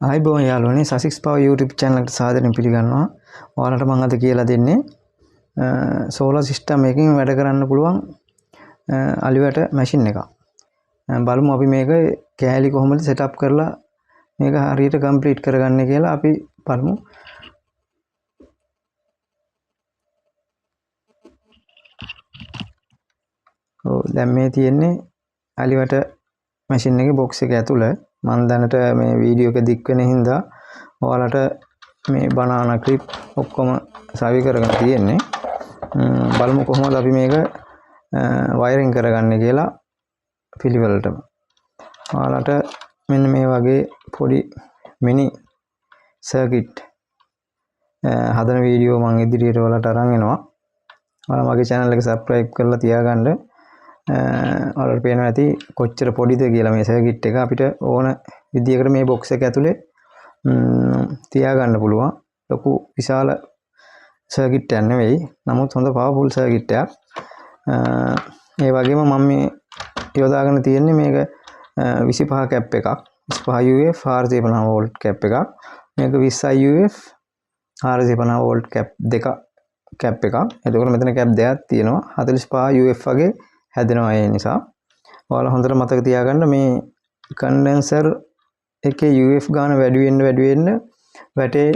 ආයිබෝන් යාළුවනේ සසික්ස් power YouTube channel එකට සාදරයෙන් පිළිගන්නවා. ඔයාලට මම අද කියලා දෙන්නේ solar system එකකින් වැඩ කරන්න පුළුවන් අලිවැට මැෂින් එකක්. බලමු අපි මේක කෑලි කොහොමද setup කරලා මේක හරියට complete කරගන්නේ කියලා අපි බලමු. දැන් මේ තියෙන්නේ අලිවැට මැෂින් එකේ box එක ඇතුළේ. මම දැනට මේ වීඩියෝ එක දික් වෙන හින්දා ඔයාලට මේ banana clip ඔක්කොම සවි කරගෙන තියෙන්නේ. බලමු කොහොමද අපි මේක වයරින් කරගන්නේ කියලා පිළිවෙලටම. ඔයාලට මෙන්න මේ වගේ පොඩි මිනි සර්කිට් හදන වීඩියෝ මම ඉදිරියට ඔයාලට අරන් එනවා. ඔයාලා මගේ channel එක subscribe කරලා තියාගන්න. ඔයාලට පේනවා ඇති කොච්චර පොඩිද කියලා මේ සර්කිට් එක අපිට ඕන විදියකට මේ box එක ඇතුලේ තියාගන්න පුළුවන්. ලොකු විශාල සර්කිට් එකක් නෙවෙයි. නමුත් හොඳ powerful සර්කිට් එකක්. ඒ වගේම මම මේ යොදාගෙන තියෙන්නේ මේක 25 කැප් එකක්. 25 UF 450 වෝල්ට් කැප් එකක්. මේක 20 UF 450 වෝල්ට් කැප් දෙක කැප් එකක්. එතකොට මෙතන කැප් දෙකක් තියෙනවා. 45 UF වගේ හැදෙනවා. ඒ නිසා ඔයාලා හොඳට මතක තියාගන්න මේ කන්ඩෙන්සර් එකේ UF ගාන වැඩි වෙන්න වැටේ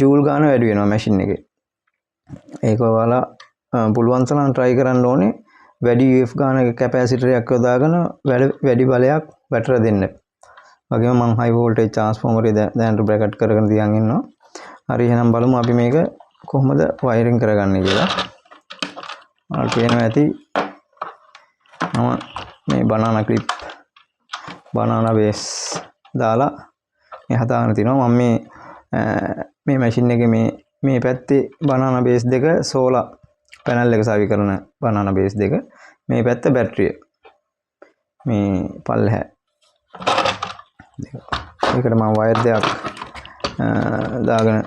ජූල් ගාන වැඩි වෙනවා මැෂින් එකේ. ඒක ඔයාලා පුළුවන් තරම් try කරන්න ඕනේ. වැඩි UF ගාන කැපැසිටර් එකක් යොදාගෙන වැඩි බලයක් වැටර දෙන්න. වගේම මම high voltage transformer එක දැනට බ්‍රැකට් කරගෙන තියන් ඉන්නවා. හරි එහෙනම් බලමු අපි මේක කොහොමද වයරින් කරගන්නේ කියලා. ඔයාලට පේනවා ඇති මම මේ banana base දාලා මේ හදාගෙන තිනවා. මම මේ මැෂින් එකේ මේ පැත්තේ banana base දෙක solar panel එක සවි කරන banana base දෙක, මේ පැත්ත බැටරිය. මේ පල්ලෙහා දෙක. ඒකට මම වයර් දෙකක් දාගෙන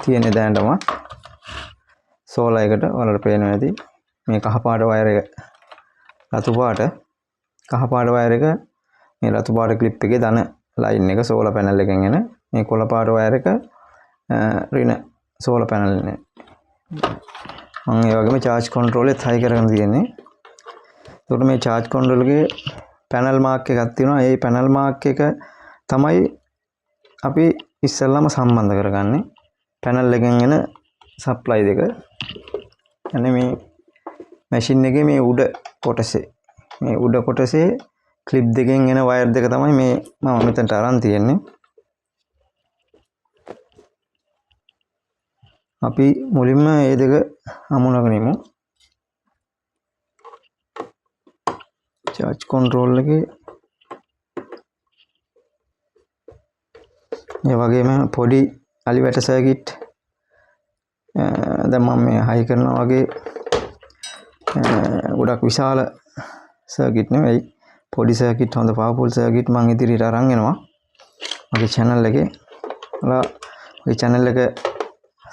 තියෙන දැනටම solar එකට ඔයාලට පේනවා ඇති මේ කහ පාට වයර් එක රතු පාට කහ පාට වයර් එක මේ රතු පාට ක්ලිප් එකේ දන ලයින් එක solar panel එකෙන් එන මේ කොළ පාට වයර් එක රින solar panel එකේ මම ඒ වගේම charge control එකත් high කරගෙන තියෙන්නේ. එතකොට මේ charge control එකේ panel mark එකක් තියෙනවා. ඒ panel mark එක තමයි අපි ඉස්සෙල්ලාම සම්බන්ධ කරගන්නේ. panel එකෙන් එන supply දෙක. අනේ මේ මැෂින් එකේ මේ උඩ කොටසේ ක්ලිප් දෙකෙන් එන වයර් දෙක තමයි මේ මම මෙතනට අරන් තියෙන්නේ. අපි මුලින්ම මේ දෙක අමුණගෙන ඉමු. charge control එකේ මේ වගේම පොඩි අලිවැට සර්කිට් දැන් මම මේ හයි කරනවා වගේ ගොඩක් විශාල සර්කිට් නෙවෙයි, පොඩි සර්කිට් හොඳ පවර්ෆුල් සර්කිට් මම ඉදිරියට අරන් එනවා මගේ channel එකේ. ඔයාලා මගේ channel එක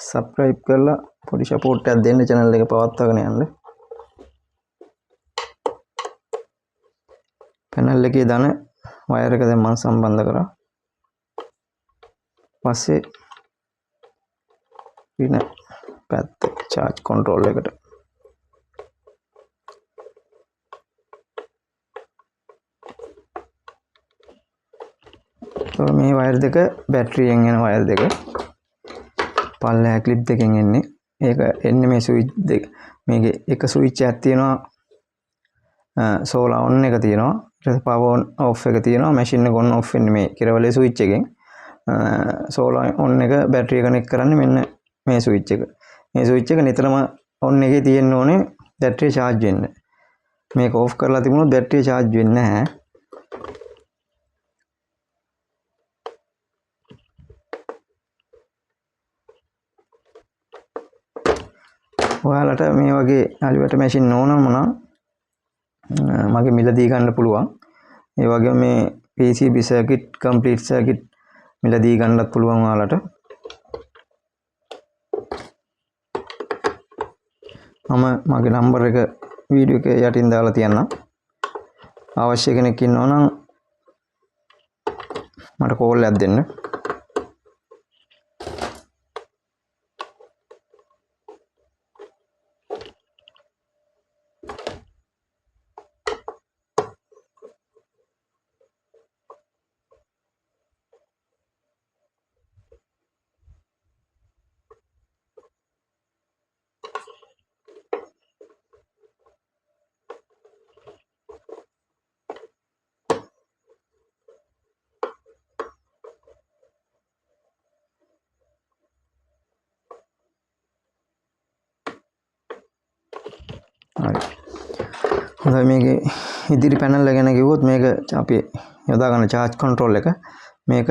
subscribe කරලා පොඩි support එකක් දෙන්න channel එක පවත්වාගෙන යන්න. panel එකේ දාන වයර් එක දැන් මම සම්බන්ධ කරා. පස්සේ ඉන්න පැත්ත charge control එකට මේ වයර් දෙක බැටරියෙන් එන වයර් දෙක පල්ලෙහා ක්ලිප් දෙකෙන් එන්නේ. ඒක එන්නේ මේ ස්විච් දෙක. මේකේ එක ස්විච් එකක් තියෙනවා solar on එක තියෙනවා. ඊට පස්සේ power on off එක තියෙනවා. මැෂින් එක on off වෙන්නේ මේ කිරවලේ ස්විච් එකෙන්. solar on එක බැටරිය කනෙක්ට් කරන්නේ මෙන්න මේ ස්විච් එක. මේ ස්විච් එක නිතරම on එකේ තියෙන්න ඕනේ බැටරිය charge වෙන්න. මේක off කරලා තිබුණොත් බැටරිය charge වෙන්නේ නැහැ. ඔයාලට මේ වගේ අලිවැට මැෂින් ඕනම නම් මගේ මිලදී ගන්න පුළුවන්. ඒ වගේම මේ PCB circuit complete circuit මිලදී ගන්නත් පුළුවන් ඔයාලට. මම මගේ නම්බර් එක වීඩියෝ එකේ යටින් දාලා තියන්නම්. අවශ්‍ය කෙනෙක් ඉන්නවා නම් මට කෝල් එකක් දෙන්න. හොඳයි මේකේ ඉදිරි පැනල් එක ගැන කිව්වොත් මේක අපි යොදා ගන්න charge control එක. මේක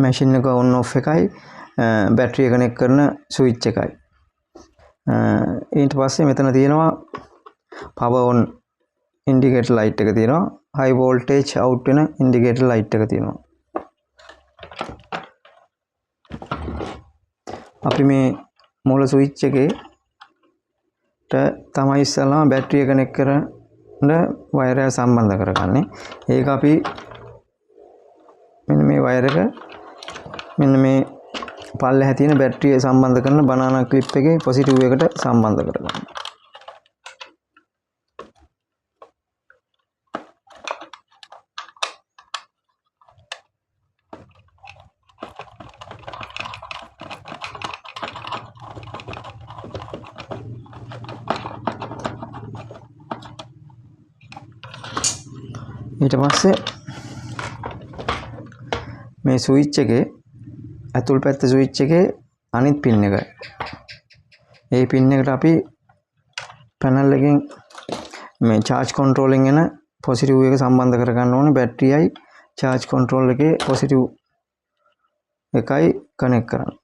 machine එක on off එකයි බැටරි එක කනෙක්ට් කරන switch එකයි. ඊට පස්සේ මෙතන තියෙනවා power on indicator light එක තියෙනවා. high voltage out වෙන indicator light එක තියෙනවා. අපි මේ මූල ස්විච් එකේ තමයි ඉස්සෙල්ලාම බැටරිය කනෙක්ට් කරන වයර් එක සම්බන්ධ කරගන්නේ. ඒක අපි මෙන්න මේ වයර් එක මෙන්න මේ පල්ලෙහා තියෙන බැටරිය සම්බන්ධ කරන බනානා ක්ලිප් එකේ පොසිටිව් එකට සම්බන්ධ කරගන්න. ඊට පස්සේ මේ ස්විච් එකේ ඇතුල් පැත්ත ස්විච් එකේ අනිත් පින් එක. ඒ පින් එකට අපි පැනල් එකෙන් මේ charge controlling එන පොසිටිව් එක සම්බන්ධ කරගන්න ඕනේ. බැටරියයි charge control එකේ පොසිටිව් එකයි කනෙක්ට් කරන්න.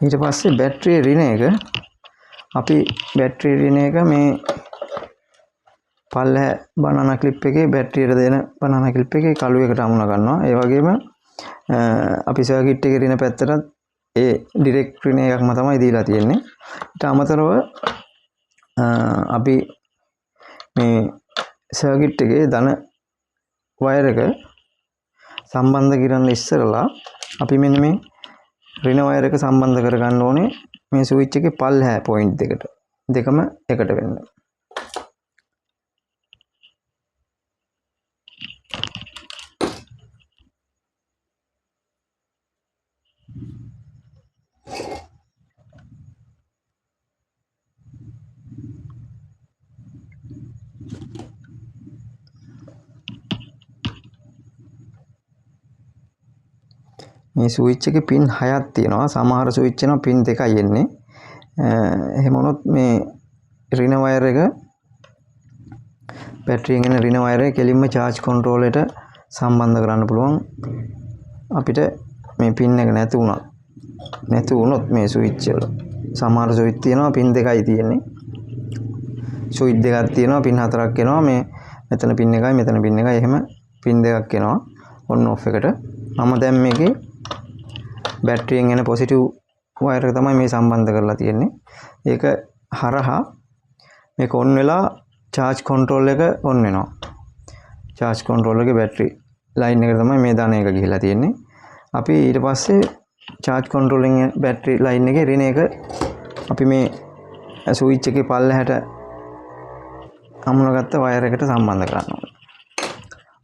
ඊට පස්සේ බැටරිය රින එක අපි බැටරිය රින එක මේ පල්ලෙහා බනානා ක්ලිප් එකේ බැටරියට දෙන බනානා ක්ලිප් එකේ කළු එකට අමුණ ගන්නවා. ඒ වගේම අපි සර්කිට් එකේ රින පැත්තටත් ඒ ඩිරෙක්ට් රින එකක්ම තමයි දීලා තියෙන්නේ. ඊට අමතරව අපි මේ සර්කිට් එකේ ධන වයර් එක සම්බන්ධ කරන්න ඉස්සරලා අපි මෙන්න මේ රින වයර් එක සම්බන්ධ කරගන්න ඕනේ මේ ස්විච් එකේ පල්ලෙහා පොයින්ට් දෙකට. දෙකම එකට වෙන්න. මේ ස්විච් එකේ පින් 6ක් තියෙනවා. සමහර ස්විච් එකේ පින් 2යි එන්නේ. එහෙම වුණොත් මේ රින වයර් එක බැටරියෙන් එන රින වයර් එක කෙලින්ම charge control එකට සම්බන්ධ කරන්න පුළුවන්. අපිට මේ පින් එක නැති වුණොත් මේ ස්විච් වල සමහර ස්විච් තියෙනවා පින් 2යි තියෙන්නේ. ස්විච් දෙකක් තියෙනවා පින් 4ක් එනවා. මේ මෙතන පින් එකයි මෙතන පින් එකයි එහෙම පින් දෙකක් එනවා on off එකට. මම දැන් මේකේ බැටරියෙන් එන පොසිටිව් වයර් එක තමයි මේ සම්බන්ධ කරලා තියෙන්නේ. ඒක හරහා මේක on වෙලා charge control එක on වෙනවා. charge control එකේ බැටරි ලයින් එක තමයි මේ දාන එක ගිහිලා තියෙන්නේ. අපි ඊට පස්සේ charge controlling බැටරි ලයින් එකේ රින එක අපි මේ ස්විච් එකේ පල්ලෙහාට අමුණගත්ත වයර් එකට සම්බන්ධ කරන්න ඕනේ.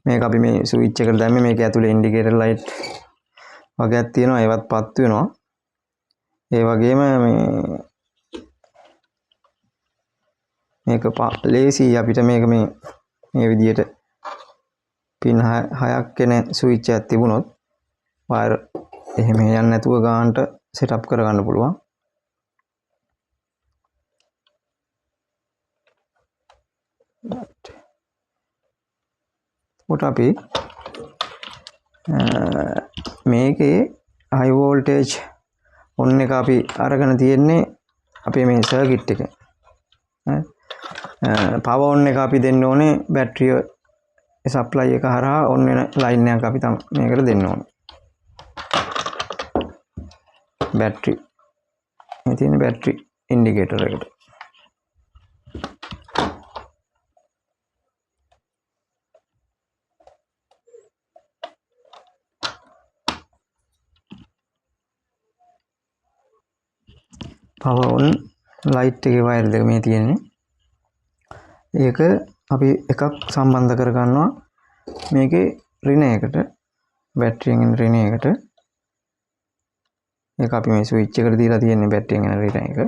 මේක අපි මේ ස්විච් එකට දැම්මේ මේක ඇතුලේ ඉන්ඩිකේටර් ලයිට් වගේක් තියෙනවා. ඒවත් පත් වෙනවා. ඒ වගේම මේක ලේසි අපිට මේක මේ විදියට පින් 6ක් එන ස්විච් එකක් තිබුණොත් වයර් එහෙම යන්නේ නැතුව ගානට සෙටප් කරගන්න පුළුවන්. කොට අපි මේකේ high voltage on එක අපි අරගෙන තියෙන්නේ අපේ මේ සර්කිට් එකේ. power on එක අපි දෙන්න ඕනේ බැටරිය supply එක හරහා on වෙන line එකක් අපි මේකට දෙන්න ඕනේ. බැටරි මේ තියෙන බැටරි ඉන්ඩිකේටර් එකට. power on light එකේ wire දෙක මේ තියෙන්නේ. ඒක අපි එකක් සම්බන්ධ කර ගන්නවා මේකේ රින එකට. බැටරියෙන් එන රින එකට. ඒක අපි මේ ස්විච් එකට දීලා තියෙන්නේ බැටරියෙන් එන රින එක.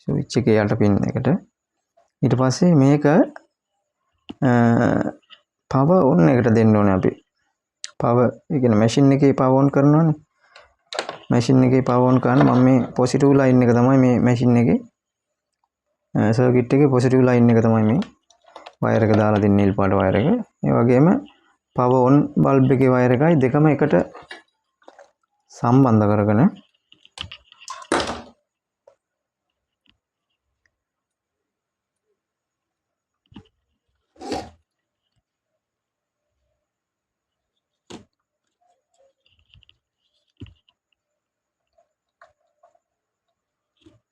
ස්විච් එකේ යට පින් එකට. ඊට පස්සේ මේක පවර් ඔන් එකට දෙන්න ඕනේ අපි. පවර් ඒ කියන්නේ මැෂින් එකේ පවර් ඔන් කරනවානේ. මැෂින් එකේ පවර් ඔන් කරන මම මේ පොසිටිව් ලයින් එක තමයි මේ මැෂින් එකේ සර්කිට් එකේ පොසිටිව් ලයින් එක තමයි මේ වයර් එක දාලා දෙන්නේ නිල් පාට වයර් එක. ඒ වගේම පවර් ඔන් බල්බ් එකේ වයර් එකයි දෙකම එකට සම්බන්ධ කරගෙන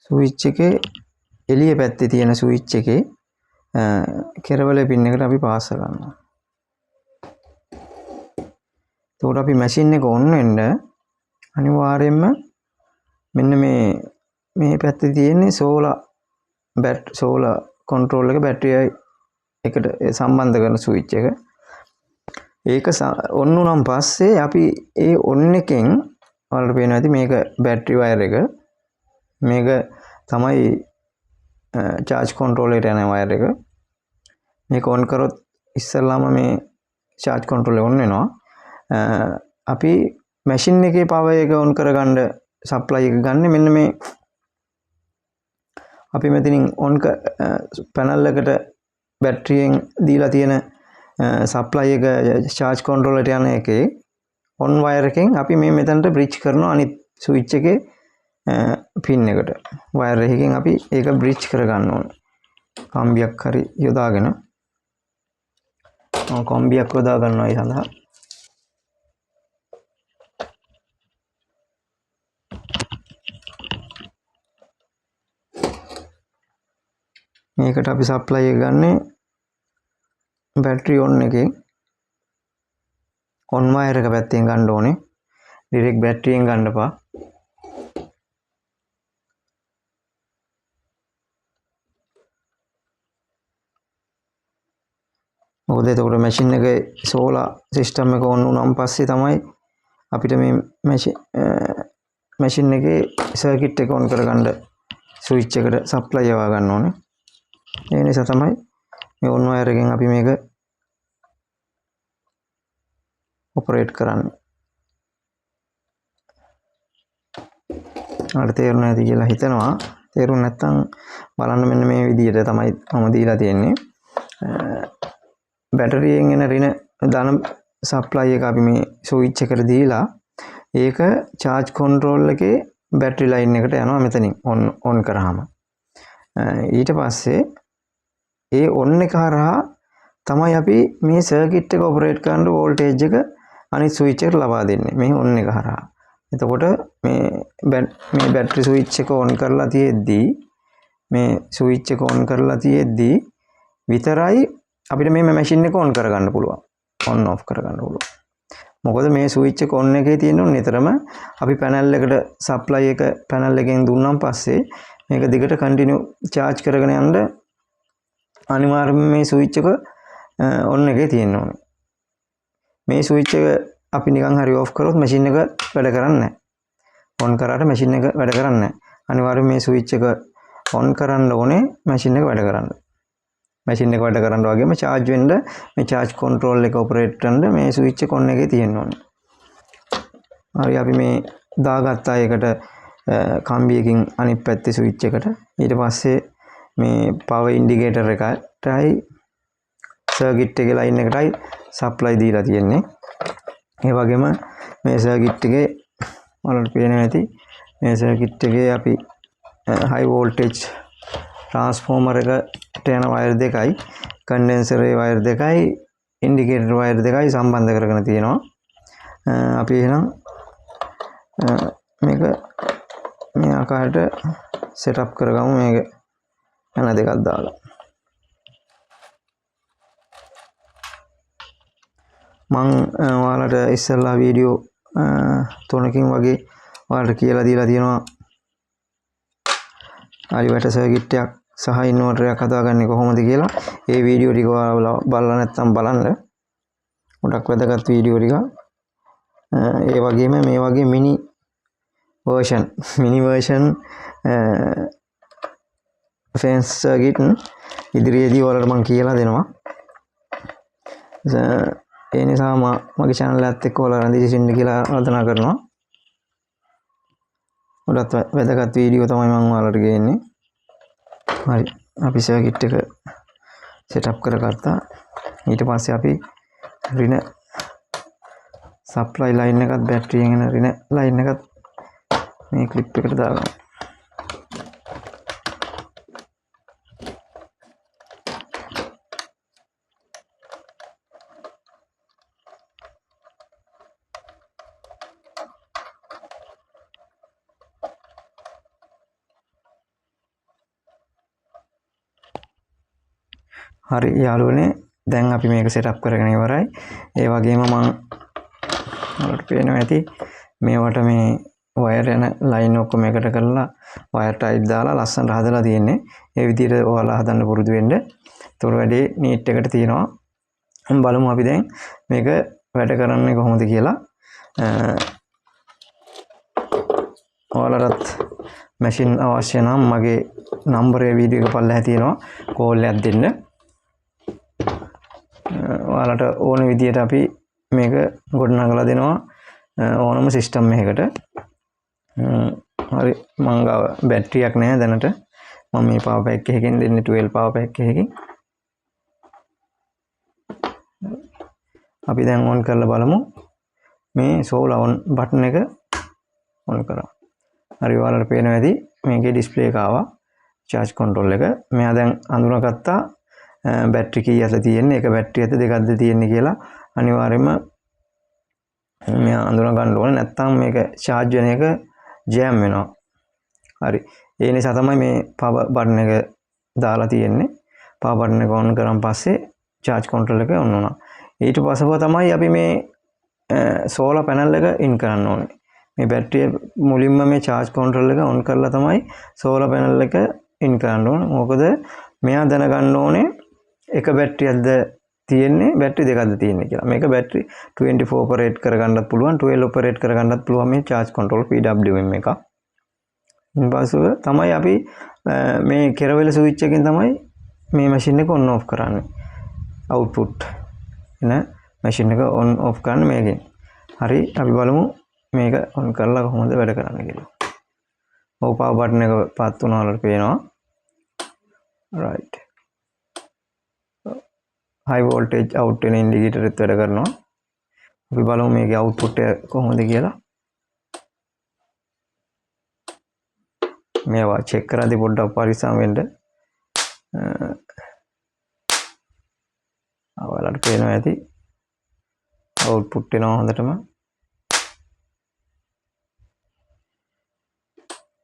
ස්විච් එකේ එළිය පැත්තේ තියෙන ස්විච් එකේ කෙරවලේ පින් එකට අපි පාස් කරනවා. එතකොට අපි මැෂින් එක ඔන් වෙන්න අනිවාර්යයෙන්ම මෙන්න මේ පැත්තේ තියෙන්නේ සෝලාර් කන්ට්‍රෝල් එක බැටරියයි එකට සම්බන්ධ කරන ස්විච් එක. ඒක ඔන් වුණාන් පස්සේ අපි ඒ ඔන් එකෙන් ඔයාලට පේනවා ඇති මේක බැටරි වයර් එක. මේක තමයි charge control එකට යන වයර් එක. මේක ඔන් කරොත් ඉස්සෙල්ලාම මේ charge control එක ඔන් වෙනවා. අපි මැෂින් එකේ පවර් එක ඔන් කරගන්න සප්ලයි එක ගන්න මෙන්න මේ අපි මෙතනින් ඔන් පැනල් එකට බැටරියෙන් දීලා තියෙන සප්ලයි එක charge control එකට යන එකේ ඔන් වයර් එකෙන් අපි මේ මෙතනට බ්‍රිජ් කරනවා අනිත් ස්විච් එකේ පින් එකට. වයර් එකකින් අපි ඒක බ්‍රිජ් කරගන්න ඕනේ. කම්බියක් හරි යොදාගෙන කම්බියක් යොදා ගන්නවා ඒ සඳහා. මේකට අපි සප්ලයි එක ගන්නේ බැටරි ඔන් එකේ ඔන් වයර් එක පැත්තෙන් ගන්න ඕනේ. ඩිරෙක්ට් බැටරියෙන් ගන්න එපා. මොකද එතකොට මැෂින් එකේ සෝලාර් සිස්ටම් එක ඔන් වුණාන් පස්සේ තමයි අපිට මේ මැෂින් එකේ සර්කිට් එක ඔන් කරගන්න ස්විච් එකට සප්ලයි යවා ගන්න ඕනේ. ඒ නිසා තමයි මේ ඔන් වයර් එකෙන් අපි මේක ඔපරේට් කරන්නේ. ඔයාලට තේරුණා ඇති කියලා හිතනවා. තේරුම් නැත්නම් බලන්න මෙන්න මේ විදිහට තමයි මම දීලා තියෙන්නේ. බැටරියෙන් එන රින ධන සප්ලයි එක අපි මේ ස්විච් එකට දීලා ඒක charge control එකේ බැටරි ලයින් එකට යනවා මෙතනින් ඔන් කරාම. ඊට පස්සේ ඒ ඔන් එක හරහා තමයි අපි මේ සර්කිට් එක ඔපරේට් කරන්න වෝල්ටේජ් එක අනිත් ස්විච් එකට ලබා දෙන්නේ මේ ඔන් එක හරහා. එතකොට මේ බැටරි ස්විච් එක ඔන් කරලා තියෙද්දී විතරයි අපිට මේ මැෂින් එක ඔන් කරගන්න පුළුවන්. ඔන් ඔෆ් කරගන්න පුළුවන්. මොකද මේ ස්විච් එක ඔන් එකේ තියෙනුනේ නිතරම අපි පැනල් එකට සප්ලයි එක පැනල් එකෙන් දුන්නාන් පස්සේ මේක දිගට කන්ටිනියු charge කරගෙන යන්න අනිවාර්යයෙන්ම මේ ස්විච් එක ඔන් එකේ තියෙන්න ඕනේ. මේ ස්විච් එක අපි නිකන් හරි ඔෆ් කරොත් මැෂින් එක වැඩ කරන්නේ නැහැ. ඔන් කරාට මැෂින් එක වැඩ කරන්නේ නැහැ. අනිවාර්යයෙන් මේ ස්විච් එක ඔන් කරන්න ඕනේ මැෂින් එක වැඩ කරන්න. මැෂින් එක වැඩ කරන්න වගේම charge වෙන්න මේ charge control එක ඔපරේට් කරන්න මේ ස්විච් එක ඔන් එකේ තියෙන්න ඕනේ. හරි අපි මේ දාගත්තා ඒකට කම්බියකින් අනිත් පැත්තේ ස්විච් එකට. ඊට පස්සේ මේ පවර් ඉන්ඩිකේටර් එකටයි සර්කිට් එකේ ලයින් එකටයි සප්ලයි දීලා තියෙන්නේ. ඒ වගේම මේ සර්කිට් එකේ ඔයාලට පේනවා ඇති මේ සර්කිට් එකේ අපි හයි වෝල්ටේජ් ට්‍රාන්ස්ෆෝමර් එකට යන වයර් දෙකයි කන්ඩෙන්සර් වයර් දෙකයි ඉන්ඩිකේටර් වයර් දෙකයි සම්බන්ධ කරගෙන තියෙනවා. අපි එහෙනම් මේක මේ ආකාරයට සෙටප් කරගමු මේක යන දෙකක් දාලා. මම ඔයාලට ඉස්සෙල්ලා වීඩියෝ 3කින් වගේ ඔයාලට කියලා දීලා තියෙනවා අලිවට සර්කිට් එකක් සහ ඉන්වර්ටරයක් හදාගන්නේ කොහොමද කියලා. ඒ වීඩියෝ ටික ඔයාලා බලලා නැත්නම් බලන්න. ගොඩක් වැදගත් වීඩියෝ ටික. ඒ වගේම මේ වගේ මිනි version fence circuit ඉදිරියේදී ඔයාලට මම කියලා දෙනවා. ඒ නිසා මගේ channel එකත් එක්ක ඔයාලා රැඳී සිටින්න කියලා ආරාධනා කරනවා. ගොඩක් වැදගත් වීඩියෝ තමයි මම ඔයාලට ගේන්නේ. හරි, අපි circuit එක setup කරගත්තා. ඊට පස්සේ අපි රින supply line එකත් battery එකෙන් එන රින line එකත් මේ clip එකට දාගමු. හරි යාළුවනේ, දැන් අපි මේක setup කරගෙන ඉවරයි. ඒ වගේම මම ඔයාලට පේනවා ඇති මේවට මේ wire යන line ඔක්කොම එකට කරලා wire type දාලා ලස්සනට හදලා තියෙන්නේ. ඒ විදිහට ඔයාලා හදන්න පුරුදු වෙන්න. ඒතකොට වැඩේ neat එකට තියෙනවා. බලමු අපි දැන් මේක වැඩ කරන්නේ කොහොමද කියලා. ඔයාලටත් machine අවශ්‍ය නම් මගේ number එක වීඩියෝ එක පල්ලෙහා තියෙනවා. call එකක් දෙන්න. ඔයාලට ඕන විදියට අපි මේක ගොඩනගලා දෙනවා ඕනම සිස්ටම් එකකට. හරි, මං ගාව බැටරියක් නැහැ දැනට. මම මේ power pack එකකින් දෙන්නේ 12 power pack එකකින්. අපි දැන් on කරලා බලමු. මේ solar on button එක on කරා. හරි, ඔයාලට පේනවා ඇති මේකේ display එක ආවා. charge control එක. මෙයා දැන් අඳුනගත්තා බැටරි කීයද තියෙන්නේ, එක බැටරි ඇද්ද දෙකක්ද තියෙන්නේ කියලා. අනිවාර්යයෙන්ම මෙයා අඳුන ගන්න ඕනේ, නැත්නම් මේක charge වෙන එක jam වෙනවා. හරි, ඒ නිසා තමයි මේ power button එක දාලා තියෙන්නේ. power button එක on කරන් පස්සේ charge control එක on වුණා. ඊට පස්සේ තමයි අපි මේ solar panel එක in කරන්න ඕනේ. මේ බැටරිය මුලින්ම මේ charge control එක on කරලා තමයි solar panel එක in කරන්න ඕනේ. මොකද මෙයා දැනගන්න ඕනේ එක බැටරියක්ද තියෙන්නේ, බැටරි දෙකක්ද තියෙන්නේ කියලා. මේක බැටරි 24 ඔපරේට් කරගන්නත් පුළුවන්, 12 ඔපරේට් කරගන්නත් පුළුවන් මේ charge control PWM එක. ඊපස්ව තමයි අපි මේ කෙරවල ස්විච් එකෙන් තමයි මේ machine එක on off කරන්නේ. output එන machine එක on off කරන්න මේකෙන්. හරි, අපි බලමු මේක on කරලා කොහොමද වැඩ කරන්නේ කියලා. ඔව්, power button එක පත් වුණා වලට පේනවා. right, high voltage out වෙන ඉන්ඩිකේටර් එකත් වැඩ කරනවා. අපි බලමු මේකේ output එක කොහොමද කියලා. මේවා check කරද්දී පොඩ්ඩක් පරිස්සම් වෙන්න. ඔයාලට පේනවා ඇති output එනවා හොඳටම.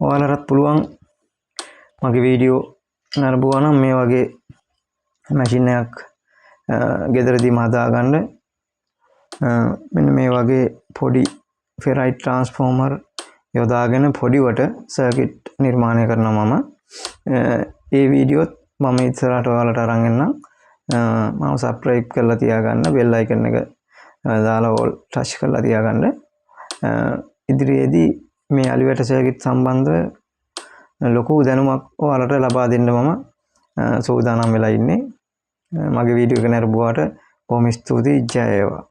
ඔයාලටත් පුළුවන් මගේ වීඩියෝ නරඹුවා නම් මේ වගේ machine එකක් ගෙදරදීම හදාගන්න. මෙන්න මේ වගේ පොඩි ferrite transformer යොදාගෙන පොඩිවට circuit නිර්මාණය කරනවා මම. ඒ වීඩියෝත් මම ඉස්සරහට ඔයාලට අරන් එන්නම්. මම subscribe කරලා තියාගන්න, bell icon එක දාලා all touch කරලා තියාගන්න. ඉදිරියේදී මේ අලිවැට circuit සම්බන්ධව ලොකු දැනුමක් ඔයාලට ලබා දෙන්න මම සූදානම් වෙලා ඉන්නේ. මගේ වීඩියෝ එක නරඹුවාට බොහොම ස්තුතියි. ජය වේවා.